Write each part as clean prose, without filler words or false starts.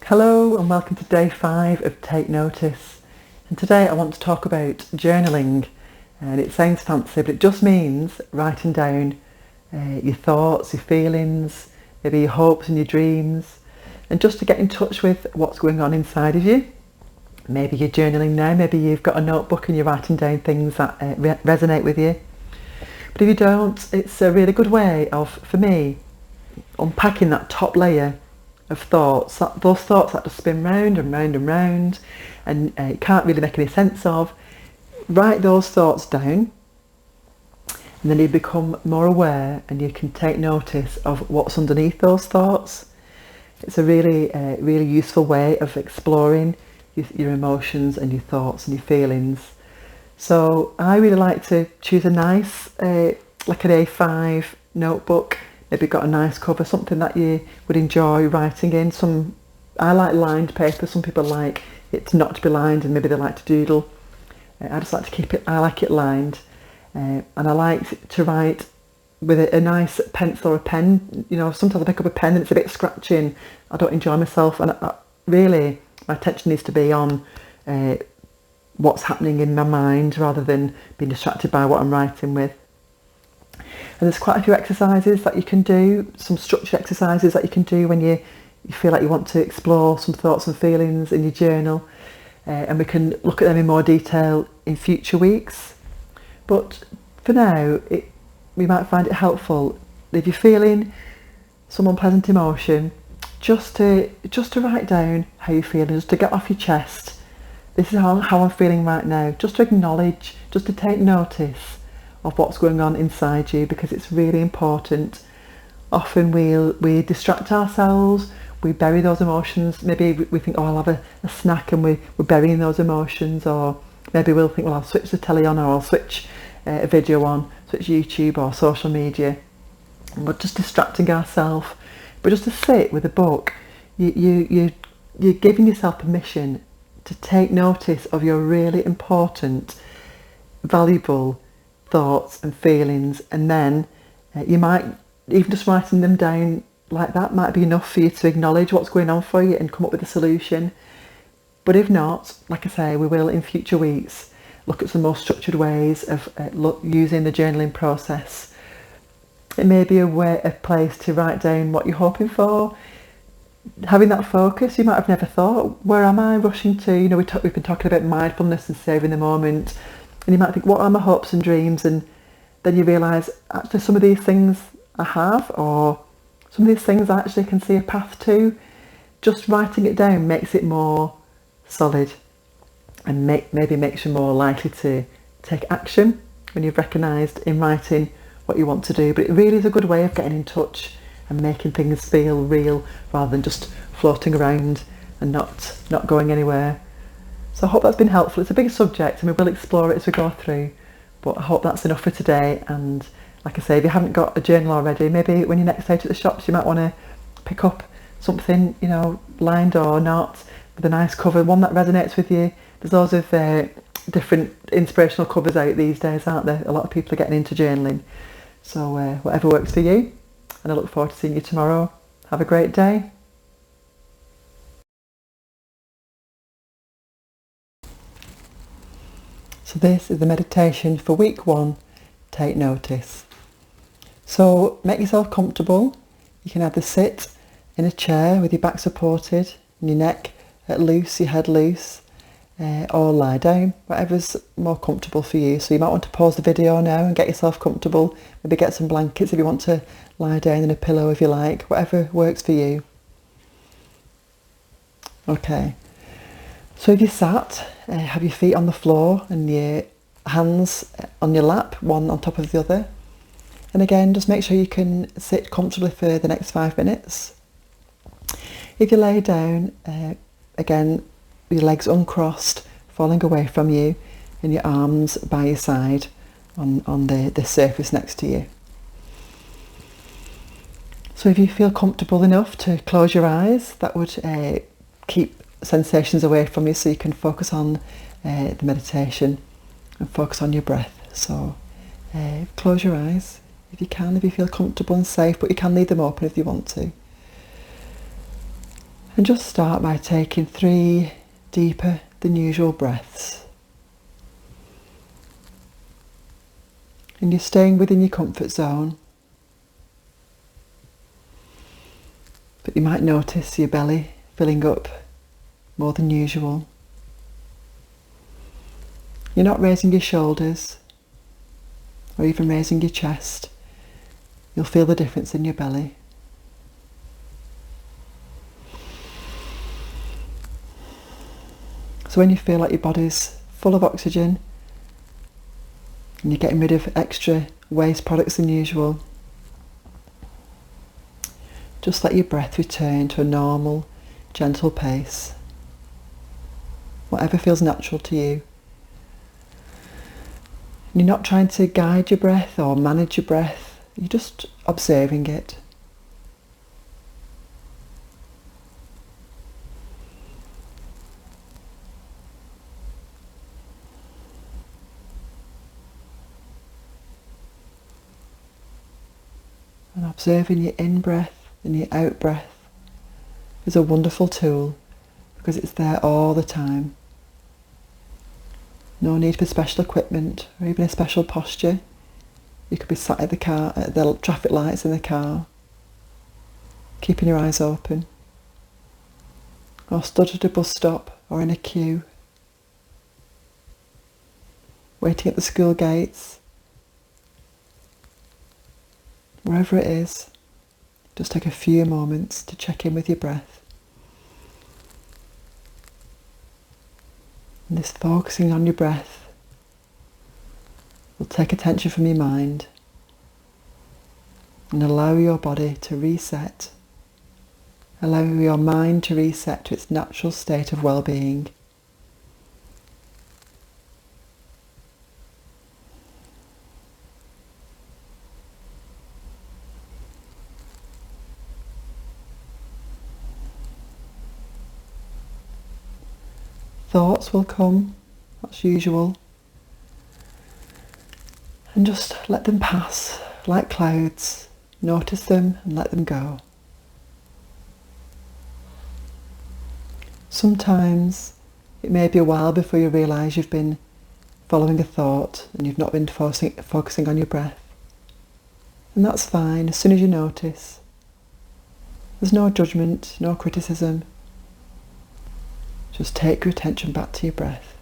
Hello and welcome to day 5 of Take Notice, and today I want to talk about journaling. And it sounds fancy, but it just means writing down your thoughts, your feelings, maybe your hopes and your dreams, and just to get in touch with what's going on inside of you. Maybe you're journaling now, maybe you've got a notebook and you're writing down things that resonate with you. But if you don't, it's a really good way of, for me, unpacking that top layer of thoughts, those thoughts that just spin round and round and round, and you can't really make any sense of. Write those thoughts down, and then you become more aware and you can take notice of what's underneath those thoughts. It's a really useful way of exploring your emotions and your thoughts and your feelings. So I really like to choose a nice, like an A5 notebook. Maybe got a nice cover, something that you would enjoy writing in. I like lined paper, some people like it not to be lined and maybe they like to doodle. I just like to keep it, I like it lined. And I like to write with a nice pencil or a pen. You know, sometimes I pick up a pen and it's a bit scratchy and I don't enjoy myself. And really, my attention needs to be on what's happening in my mind rather than being distracted by what I'm writing with. And there's quite a few exercises that you can do, some structured exercises that you can do when you feel like you want to explore some thoughts and feelings in your journal. And we can look at them in more detail in future weeks. But for now, we might find it helpful if you're feeling some unpleasant emotion, just to write down how you're feeling, just to get off your chest. This is how I'm feeling right now. Just to acknowledge, just to take notice of what's going on inside you, because it's really important. Often we distract ourselves, we bury those emotions. Maybe we think, oh, I'll have a snack, and we're burying those emotions. Or maybe we'll think, well, I'll switch the telly on, or I'll switch a video on, switch YouTube or social media. And we're just distracting ourselves. But just to sit with a book, you're giving yourself permission to take notice of your really important, valuable thoughts and feelings, and then you might even just writing them down like that might be enough for you to acknowledge what's going on for you and come up with a solution. But if not, like I say, we will in future weeks look at some more structured ways of using the journaling process. It may be a place to write down what you're hoping for, having that focus. You might have never thought, where am I rushing to? You know, we've been talking about mindfulness and saving the moment. And you might think, what are my hopes and dreams? And then you realise, actually, some of these things I have, or some of these things I actually can see a path to. Just writing it down makes it more solid, and maybe makes you more likely to take action when you've recognised in writing what you want to do. But it really is a good way of getting in touch and making things feel real, rather than just floating around and not going anywhere. So I hope that's been helpful. It's a big subject and we will explore it as we go through, but I hope that's enough for today. And like I say, if you haven't got a journal already, maybe when you're next out at the shops, you might want to pick up something, you know, lined or not, with a nice cover, one that resonates with you. There's loads of different inspirational covers out these days, aren't there? A lot of people are getting into journaling. So whatever works for you, and I look forward to seeing you tomorrow. Have a great day. So this is the meditation for week 1, Take Notice. So make yourself comfortable. You can either sit in a chair with your back supported and your neck loose, your head loose, or lie down, whatever's more comfortable for you. So you might want to pause the video now and get yourself comfortable. Maybe get some blankets if you want to lie down, and a pillow if you like, whatever works for you. Okay. So if you're sat, have your feet on the floor and your hands on your lap, one on top of the other. And again, just make sure you can sit comfortably for the next 5 minutes. If you lay down, again, your legs uncrossed, falling away from you, and your arms by your side on the surface next to you. So if you feel comfortable enough to close your eyes, that would keep sensations away from you, so you can focus on the meditation and focus on your breath. So close your eyes if you can, if you feel comfortable and safe, but you can leave them open if you want to. And just start by taking 3 deeper than usual breaths. And you're staying within your comfort zone. But you might notice your belly filling up more than usual. You're not raising your shoulders or even raising your chest. You'll feel the difference in your belly. So when you feel like your body's full of oxygen and you're getting rid of extra waste products than usual, just let your breath return to a normal, gentle pace. Whatever feels natural to you. And you're not trying to guide your breath or manage your breath. You're just observing it. And observing your in-breath and your out-breath is a wonderful tool because it's there all the time. No need for special equipment or even a special posture. You could be sat at the traffic lights in the car, keeping your eyes open, or stood at a bus stop or in a queue, waiting at the school gates. Wherever it is, just take a few moments to check in with your breath. And this focusing on your breath will take attention from your mind and allow your body to reset. Allow your mind to reset to its natural state of well-being. Thoughts will come, that's usual, and just let them pass like clouds. Notice them and let them go. Sometimes it may be a while before you realise you've been following a thought and you've not been focusing on your breath. And that's fine. As soon as you notice, there's no judgment, no criticism. Just take your attention back to your breath.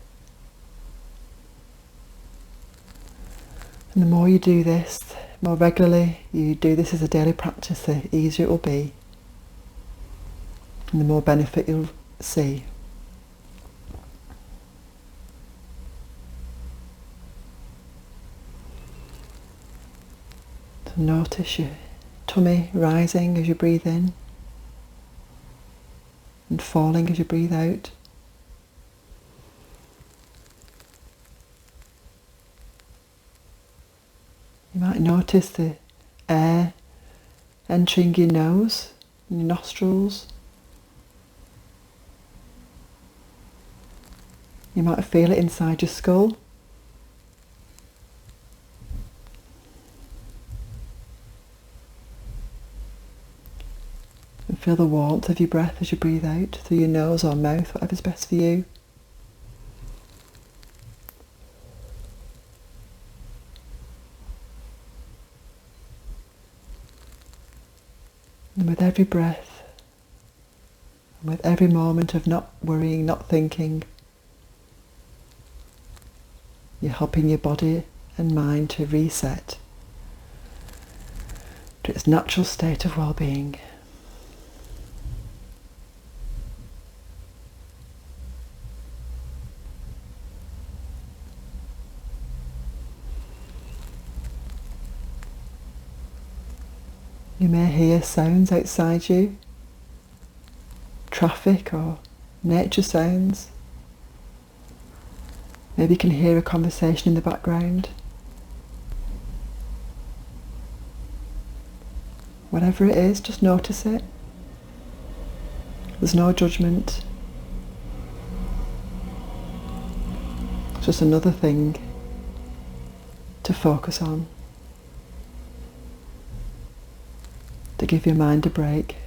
And the more you do this, more regularly you do this as a daily practice, the easier it will be. And the more benefit you'll see. So notice your tummy rising as you breathe in and falling as you breathe out. You might notice the air entering your nose and your nostrils. You might feel it inside your skull. And feel the warmth of your breath as you breathe out through your nose or mouth, whatever's best for you. And with every breath, and with every moment of not worrying, not thinking, you're helping your body and mind to reset to its natural state of well-being. You may hear sounds outside you, traffic or nature sounds. Maybe you can hear a conversation in the background. Whatever it is, just notice it. There's no judgment. It's just another thing to focus on, to give your mind a break.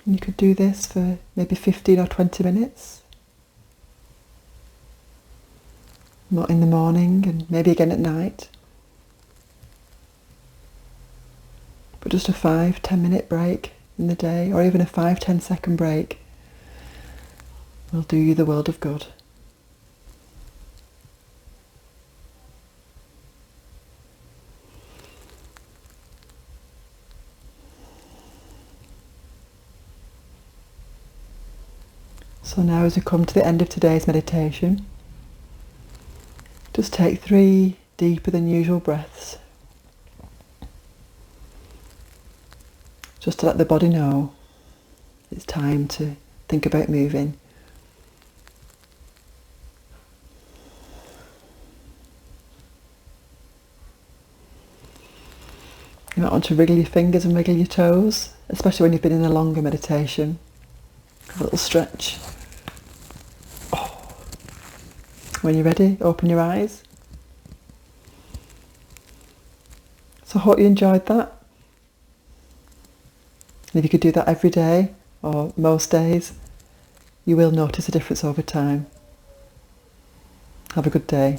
And you could do this for maybe 15 or 20 minutes. Not in the morning and maybe again at night. But just a 5-10 minute break in the day, or even a 5-10 second break, will do you the world of good. So now as we come to the end of today's meditation, just take 3 deeper than usual breaths. Just to let the body know it's time to think about moving. You might want to wriggle your fingers and wiggle your toes, especially when you've been in a longer meditation. A little stretch. When you're ready, open your eyes. So I hope you enjoyed that. And if you could do that every day, or most days, you will notice a difference over time. Have a good day.